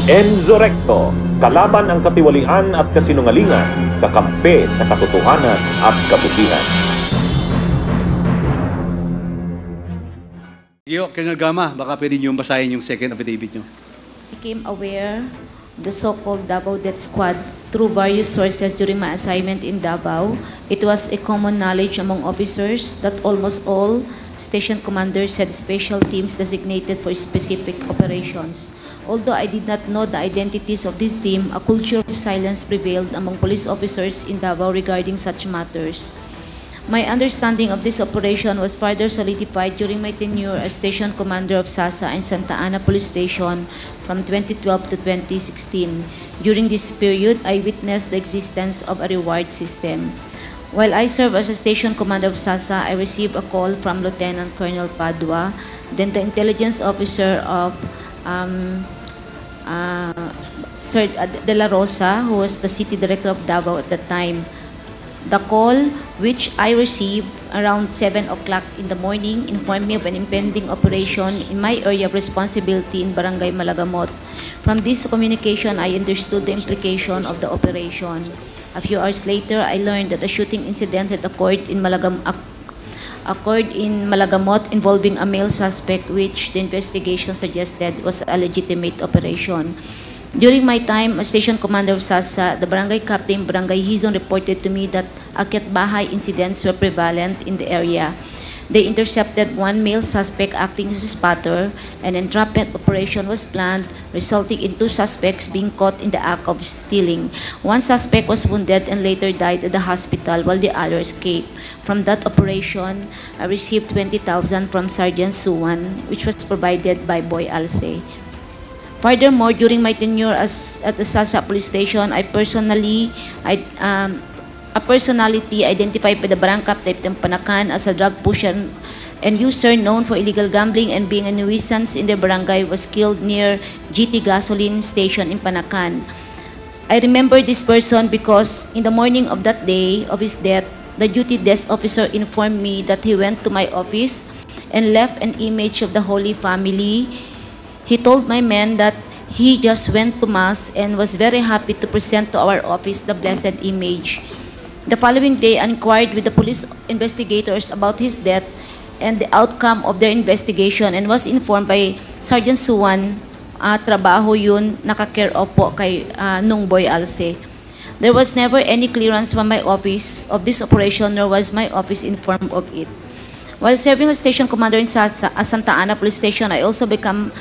Enzo Recto, kalaban ang katiwalian at kasinungalingan, kakampi sa katotohanan at kabutihan. Colonel Gama, baka pwede niyo basahin yung second affidavit niyo. Became aware of the so-called Davao Death Squad through various sources during my assignment in Davao. It was a common knowledge among officers that almost all station commanders had special teams designated for specific operations. Although I did not know the identities of this team, a culture of silence prevailed among police officers in Davao regarding such matters. My understanding of this operation was further solidified during my tenure as Station Commander of SASA and Santa Ana Police Station from 2012 to 2016. During this period, I witnessed the existence of a reward system. While I served as a Station Commander of SASA, I received a call from Lieutenant Colonel Padua, then the intelligence officer of Sir De La Rosa, who was the city director of Davao at the time. The call, which I received around 7 o'clock in the morning, informed me of an impending operation in my area of responsibility in Barangay Malagamot. From this communication, I understood the implication of the operation. A few hours later, I learned that a shooting incident had occurred in Malagamot involving a male suspect, which the investigation suggested was a legitimate operation. During my time as Station Commander of SASA, the Barangay Captain Barangay Hizon reported to me that akyat bahay incidents were prevalent in the area. They intercepted one male suspect acting as a spotter. An entrapment operation was planned, resulting in 2 suspects being caught in the act of stealing. One suspect was wounded and later died at the hospital while the other escaped. From that operation, I received 20,000 from Sergeant Suwan, which was provided by Boy Alce. Furthermore, during my tenure at the SASA Police Station, a personality identified by the Barangay Captain Panakan as a drug pusher and user known for illegal gambling and being a nuisance in the barangay was killed near GT Gasoline Station in Panakan. I remember this person because in the morning of that day of his death, the duty desk officer informed me that he went to my office and left an image of the Holy Family. He told my men that he just went to Mass and was very happy to present to our office the blessed image. The following day, I inquired with the police investigators about his death and the outcome of their investigation and was informed by Sergeant Suwan, trabaho yun, naka-care of po kay nung Boy Alce. There was never any clearance from my office of this operation, nor was my office informed of it. While serving as Station Commander in Santa Ana Police Station, I also became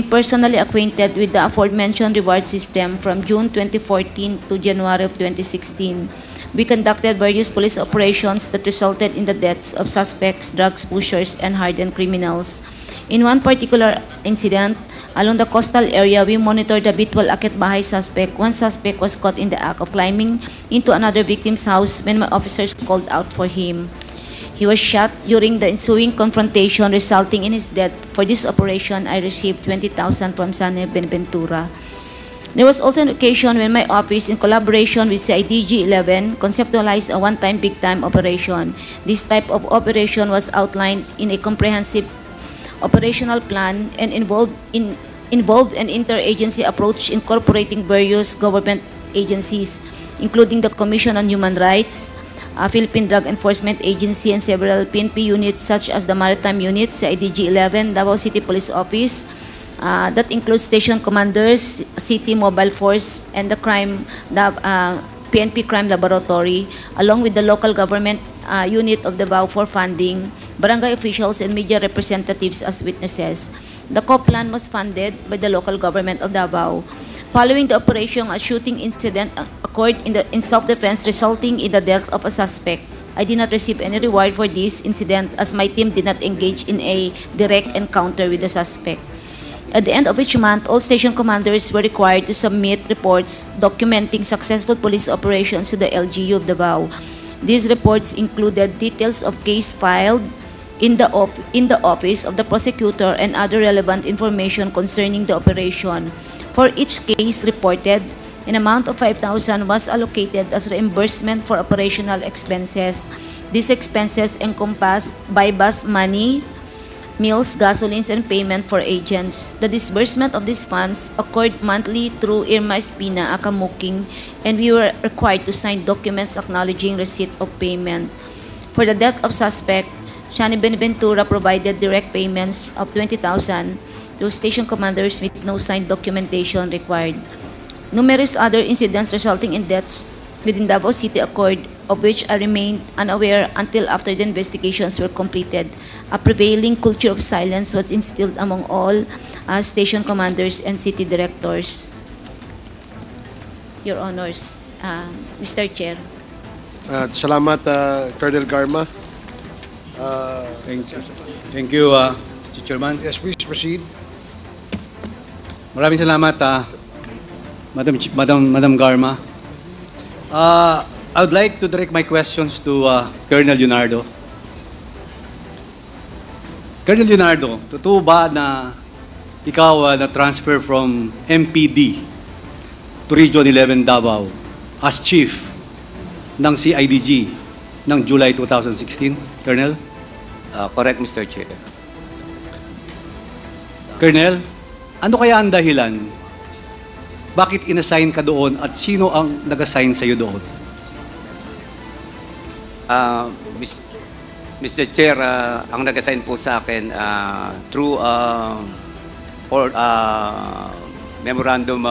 personally acquainted with the aforementioned reward system from June 2014 to January of 2016. We conducted various police operations that resulted in the deaths of suspects, drugs pushers, and hardened criminals. In one particular incident, along the coastal area, we monitored the Bitwal Akyat Bahay suspect. One suspect was caught in the act of climbing into another victim's house when my officers called out for him. He was shot during the ensuing confrontation, resulting in his death. For this operation, I received 20,000 from Sane Benaventura. There was also an occasion when my office, in collaboration with CIDG 11, conceptualized a one-time big-time operation. This type of operation was outlined in a comprehensive operational plan and involved an interagency approach incorporating various government agencies, including the Commission on Human Rights, Philippine Drug Enforcement Agency, and several PNP units such as the Maritime Unit, CIDG 11, Davao City Police Office, that includes station commanders, city mobile force, and the PNP Crime Laboratory, along with the local government unit of Davao for funding, barangay officials, and media representatives as witnesses. The co-plan was funded by the local government of Davao. Following the operation, a shooting incident occurred in self-defense, resulting in the death of a suspect. I did not receive any reward for this incident as my team did not engage in a direct encounter with the suspect. At the end of each month, all station commanders were required to submit reports documenting successful police operations to the LGU of Davao. These reports included details of case filed in the office of the prosecutor and other relevant information concerning the operation. For each case reported, an amount of 5,000 was allocated as reimbursement for operational expenses. These expenses encompassed bypass money, meals, gasolines, and payment for agents. The disbursement of these funds occurred monthly through Irma Espina Akamuking, and we were required to sign documents acknowledging receipt of payment. For the death of suspect, Shani Benaventura provided direct payments of 20,000 to station commanders with no signed documentation required. Numerous other incidents resulting in deaths within Davao City occurred, of which I remained unaware until after the investigations were completed. A prevailing culture of silence was instilled among all station commanders and city directors. Your Honors, Mr. Chair. Salamat, Colonel Garma. Thank you, Mr. Chairman. Yes, please proceed. Maraming salamat, Madam Garma. I would like to direct my questions to Colonel Leonardo. Colonel Leonardo, totoo ba na ikaw na-transfer from MPD to Region 11 Davao as Chief ng CIDG ng July 2016, Colonel? Correct, Mr. Chair. Colonel, ano kaya ang dahilan? Bakit inassign ka doon at sino ang nag-assign sa'yo doon? Mr. Chair, ang nag-assign po sa akin through memorandum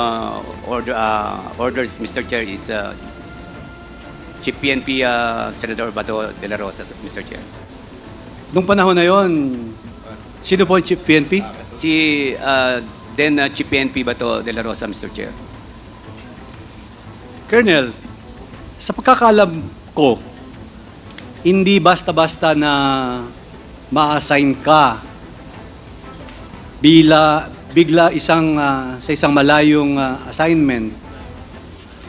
orders, Mr. Chair, is Chief PNP Senator Bato de la Rosa, Mr. Chair. Nung panahon na yon, sino po ang Chief PNP? Si Chief PNP Bato de la Rosa, Mr. Chair. Colonel, sa pagkakalam ko, hindi basta-basta na ma-assign ka bigla sa isang malayong assignment.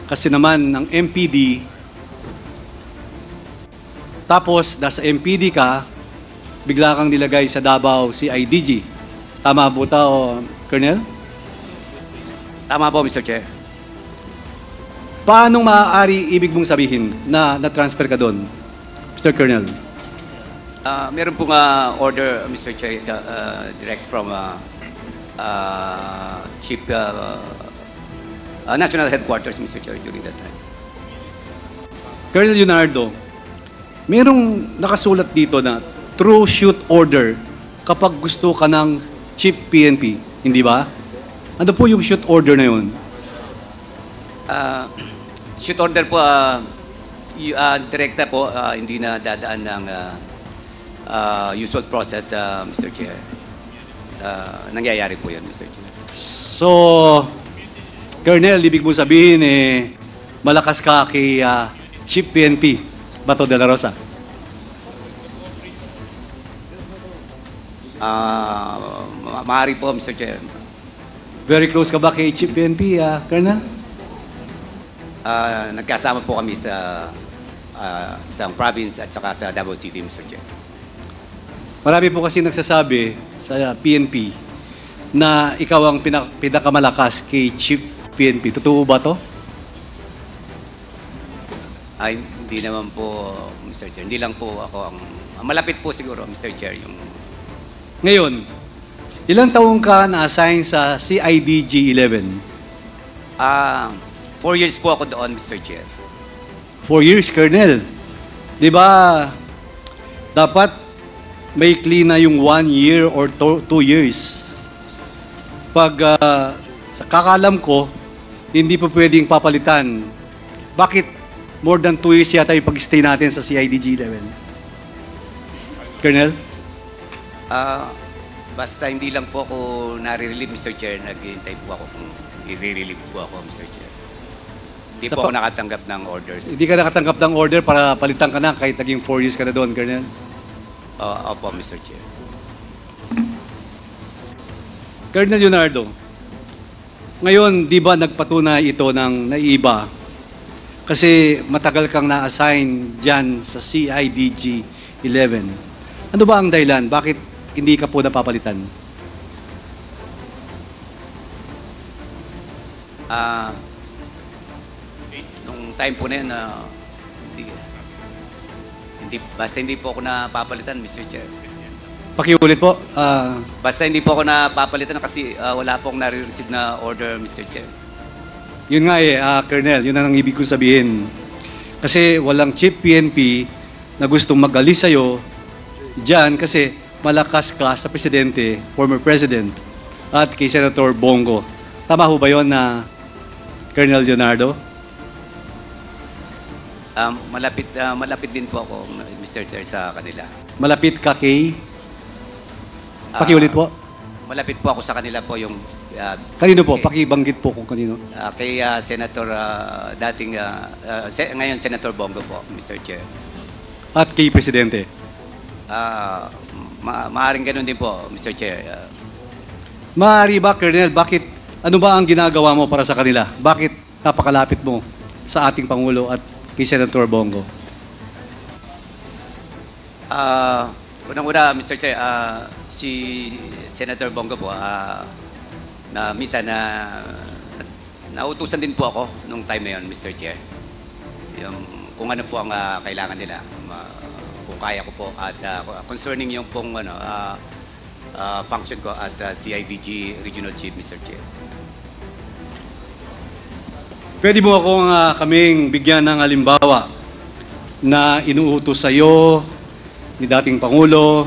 Kasi naman ng MPD, tapos nasa MPD ka, bigla kang nilagay sa Davao CIDG. Tama po o Colonel? Tama po, Mr. Chair. Paano maaari ibig mong sabihin na na-transfer ka doon, Mr. Colonel? Meron pong order, Mr. Chair, direct from Chief National Headquarters, Mr. Chair, during that time. Colonel Leonardo, merong nakasulat dito na true shoot order kapag gusto ka ng Chief PNP, hindi ba? Ano po yung shoot order na yun? Shoot order po, direkta po, hindi na dadaan ng usual process, Mr. Chair. Nangyayari po yun, Mr. Chair. So, Colonel, ibig mo sabihin, malakas ka kay Chief PNP, Bato de la Rosa? Maaari po, Mr. Chair. Very close ka ba kay Chief PNP, Colonel? Nagkasama po kami sa isang province at saka sa Davao City, Mr. Chair. Marami po kasi nagsasabi sa PNP na ikaw ang pinakamalakas kay Chief PNP. Totoo ba to? Ay, hindi naman po, Mr. Chair. Hindi lang po ako ang malapit po siguro, Mr. Chair, yung... Ngayon, ilang taong ka na-assign sa CIDG 11? 4 years po ako doon, Mr. Chair. 4 years, Colonel. Di ba, dapat may clean na yung 1 year or 2 years. Pag sa kakalam ko, hindi po pwedeng papalitan. Bakit more than 2 years yata yung pag-stay natin sa CIDG 11? Colonel? Basta hindi lang po ako nare-relieve, Mr. Chair. Naghihintay po ako kung i-relieve po ako, Mr. Chair. Hindi po ako nakatanggap ng orders. Hindi ka nakatanggap ng order para palitan ka na kahit naging 4 years ka na doon, Colonel? Opo, Mr. Chair. Colonel Leonardo, ngayon, di ba nagpatunay ito ng naiba? Kasi matagal kang na-assign dyan sa CIDG 11. Ano ba ang dahilan? Bakit hindi ka po napapalitan? Nung time po na yun, basta hindi po ako napapalitan, Mr. Chair. Pakiulit po. Basta hindi po ako napapalitan kasi wala pong nare-receive na order, Mr. Chair. Yun nga Colonel, yun ang ibig kong sabihin. Kasi walang chief PNP na gustong mag-alis sa'yo dyan kasi malakas ka sa presidente, former president, at kay Senator Bongo. Tama ho ba yun na Colonel Leonardo? Malapit din po ako, Mr. Sir, sa kanila. Malapit ka kay? Pakiulit po. Malapit po ako sa kanila po yung... Kanino po? Pakibanggit po kung kanino. Kay Senator, ngayon Senator Bongo po, Mr. Chair. At kay Presidente? Maaring ganun din po, Mr. Chair. Maaari ba, Colonel, ano ba ang ginagawa mo para sa kanila? Bakit napakalapit mo sa ating Pangulo at kay Senator Bongo? Unang-una, Mr. Chair, si Senator Bongo po, na minsan nautusan din po ako nung time na yun, Mr. Chair. Kung ano po ang kailangan nila, kung kaya ko po, at concerning yung pong function ko as CIDG Regional Chief, Mr. Chair. Pwede mo akong kaming bigyan ng halimbawa na inuutos sa iyo ni dating Pangulo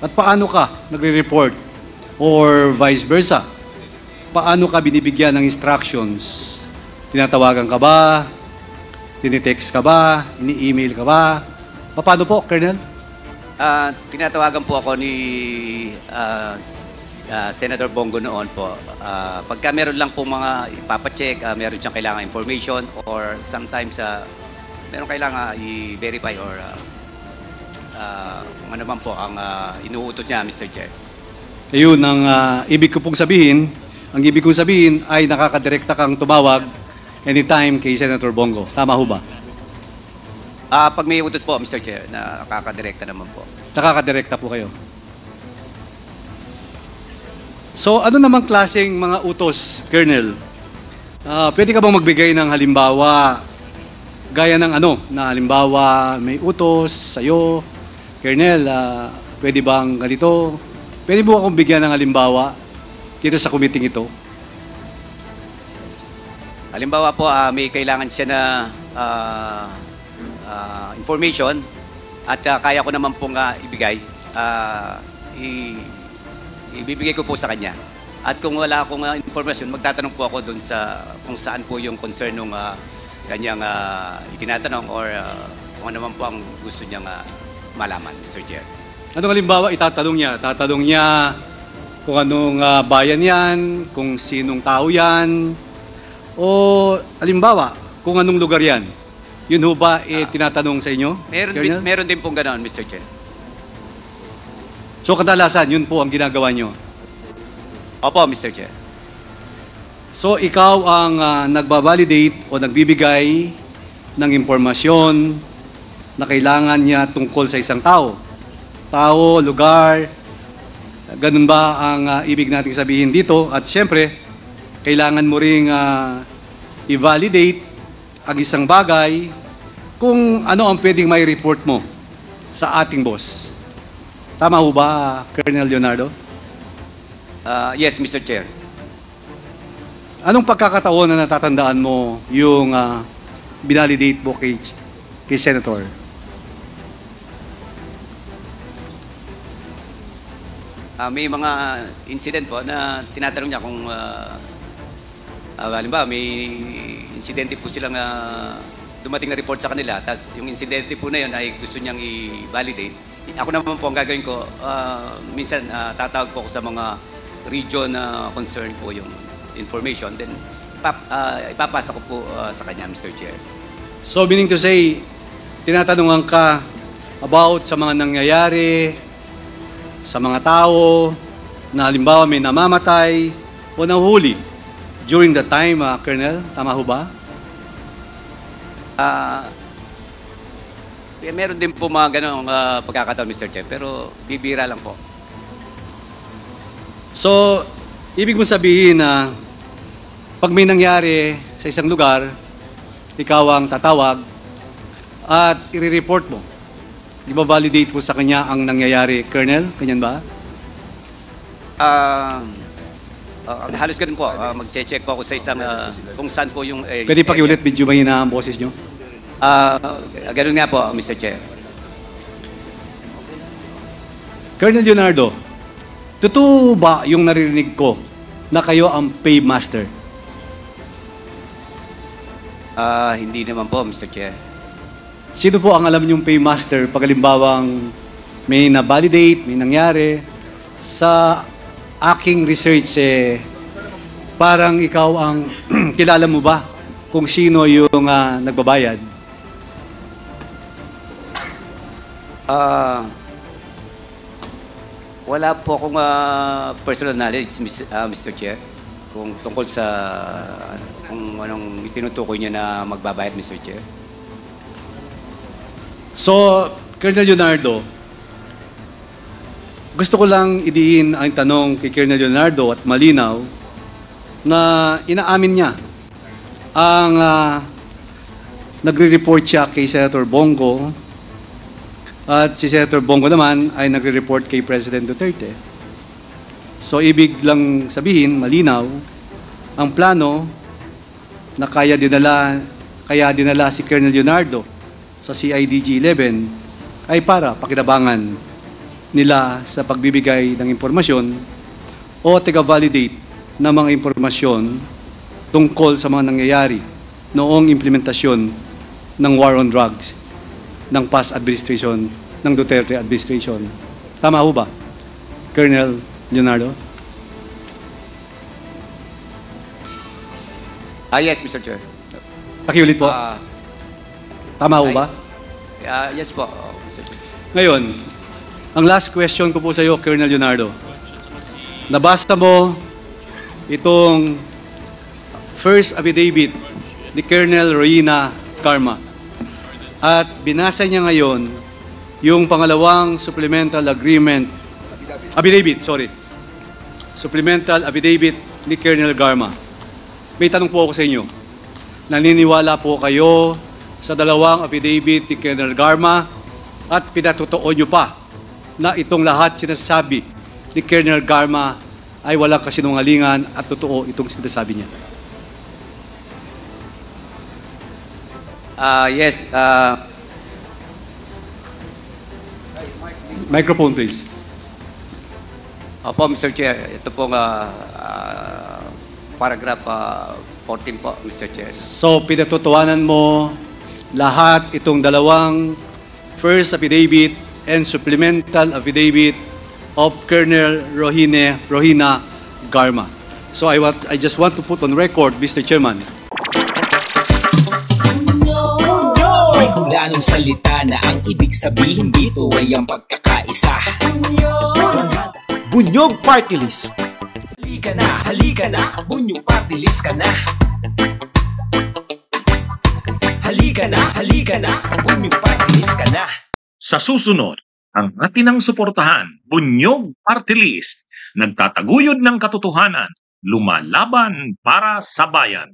at paano ka nagre-report or vice versa? Paano ka binibigyan ng instructions? Tinatawagan ka ba? Tinitext ka ba? Ini-email ka ba? Paano po, Colonel? Tinatawagan po ako ni Senator Bongo noon po. Pagka meron lang po mga ipapacheck, meron siyang kailangan information or sometimes meron kailangan i-verify or kung ano man po ang inuutos niya, Mr. Chair. Ayun, ang ibig ko pong sabihin, ay nakakadirekta kang tumawag anytime kay Senator Bongo. Tama ho ba? Pag may utos po, Mr. Chair, nakakadirekta naman po. Nakakadirekta po kayo. So, ano namang klaseng mga utos, Colonel? Pwede ka bang magbigay ng halimbawa, gaya ng na halimbawa may utos sa'yo, Colonel, pwede bang ganito? Pwede mo akong bigyan ng halimbawa dito sa committee ito? Halimbawa po, may kailangan siya na information at kaya ko naman pong ibigay. Ibibigay ko po sa kanya. At kung wala akong information, magtatanong po ako doon sa kung saan po yung concern ng kanyang itinatanong or kung ano man po ang gusto niyang malaman, Mr. Chair. Anong halimbawa itatanong niya? Tatanong niya kung anong bayan yan, kung sinong tao yan, o halimbawa, kung anong lugar yan. Yun ho ba tinatanong sa inyo? Meron din pong ganoon, Mr. Chair. So kadalasan, yun po ang ginagawa nyo? Opo, Mr. Chair. So ikaw ang nagbabalidate o nagbibigay ng impormasyon na kailangan niya tungkol sa isang tao. Tao, lugar, ganun ba ang ibig nating sabihin dito? At siyempre, kailangan mo ring i-validate ang isang bagay kung ano ang pwedeng may report mo sa ating boss. Tama ho ba, Colonel Leonardo? Yes, Mr. Chair. Anong pagkakataon na natatandaan mo yung binalidate mo kay Senator? May mga incident po na tinatanong niya kung halimbawa may insidente po silang dumating na report sa kanila, tapos yung insidente po na yun ay gusto niyang i-validate. Ako naman po ang gagawin ko, minsan tatawag po ako sa mga region na concern po yung information, then ipapasa ko po sa kanya, Mr. Chair. So meaning to say, tinatanungan ka about sa mga nangyayari, sa mga tao, na halimbawa may namamatay o nahuli during the time, Colonel, tama ho ba? Meron din po mga ganong pagkakataon, Mr. Chair, pero bibira lang po. So, ibig mo sabihin na pag may nangyari sa isang lugar, ikaw ang tatawag at i-report mo. Di ba validate mo sa kanya ang nangyayari, Colonel? Ganyan ba? Halos ganun po. Mag-check po ako sa isang kung saan po yung area. Pwede pakiulit, medyo mahina ang boses nyo. Ganun nga po, Mr. Chair. Colonel Leonardo, totoo ba yung naririnig ko na kayo ang paymaster? Hindi naman po, Mr. Chair. Sino po ang alam niyong paymaster pag halimbawang may na-validate, may nangyari? Sa aking research, parang ikaw ang kilala mo ba kung sino yung nagbabayad? Wala po akong personal knowledge, Mr. Chair, kung tungkol sa kung anong tinutukoy niya na magbabayad, Mr. Chair. So, Colonel Leonardo, gusto ko lang idiin ang tanong kay Colonel Leonardo at malinaw na inaamin niya ang nagre-report siya kay Senator Bongo at si Senator Bongo naman ay nagre-report kay President Duterte. So, ibig lang sabihin, malinaw, ang plano na kaya dinala si Colonel Leonardo sa CIDG-11 ay para pakinabangan nila sa pagbibigay ng impormasyon o taga-validate ng mga impormasyon tungkol sa mga nangyayari noong implementasyon ng war on drugs ng past administration, ng Duterte administration. Tama ho ba, Colonel Leonardo? Yes, Mr. Chair. Pakiulit po. Tama ho ba? Yes po, Mr. Chair. Ngayon, ang last question ko po sa iyo, Colonel Leonardo. Nabasa mo itong first affidavit ni Colonel Rohina Garma. At binasa niya ngayon yung pangalawang supplemental supplemental affidavit ni Colonel Garma. May tanong po ako sa inyo. Naniniwala po kayo sa dalawang affidavit ni Colonel Garma at pinatotoo nyo pa na itong lahat sinasabi ni Colonel Garma ay walang kasinungalingan at totoo itong sinasabi niya? Yes. Microphone, please. Opo, Mr. Chair. Ito pong paragraph 14 po, Mr. Chair. So, pinatotohanan mo lahat itong dalawang first affidavit and supplemental affidavit of Colonel Rohina Garma. So, I just want to put on record, Mr. Chairman, may kulanong salita na ang ibig sabihin dito ay ang pagkakaisa. Bunyog Party List. Halika na, Bunyog Party List ka na. Halika na, Bunyog Party List ka na. Sa susunod, ang atinang suportahan, Bunyog Party List, nagtataguyod ng katotohanan, lumalaban para sa bayan.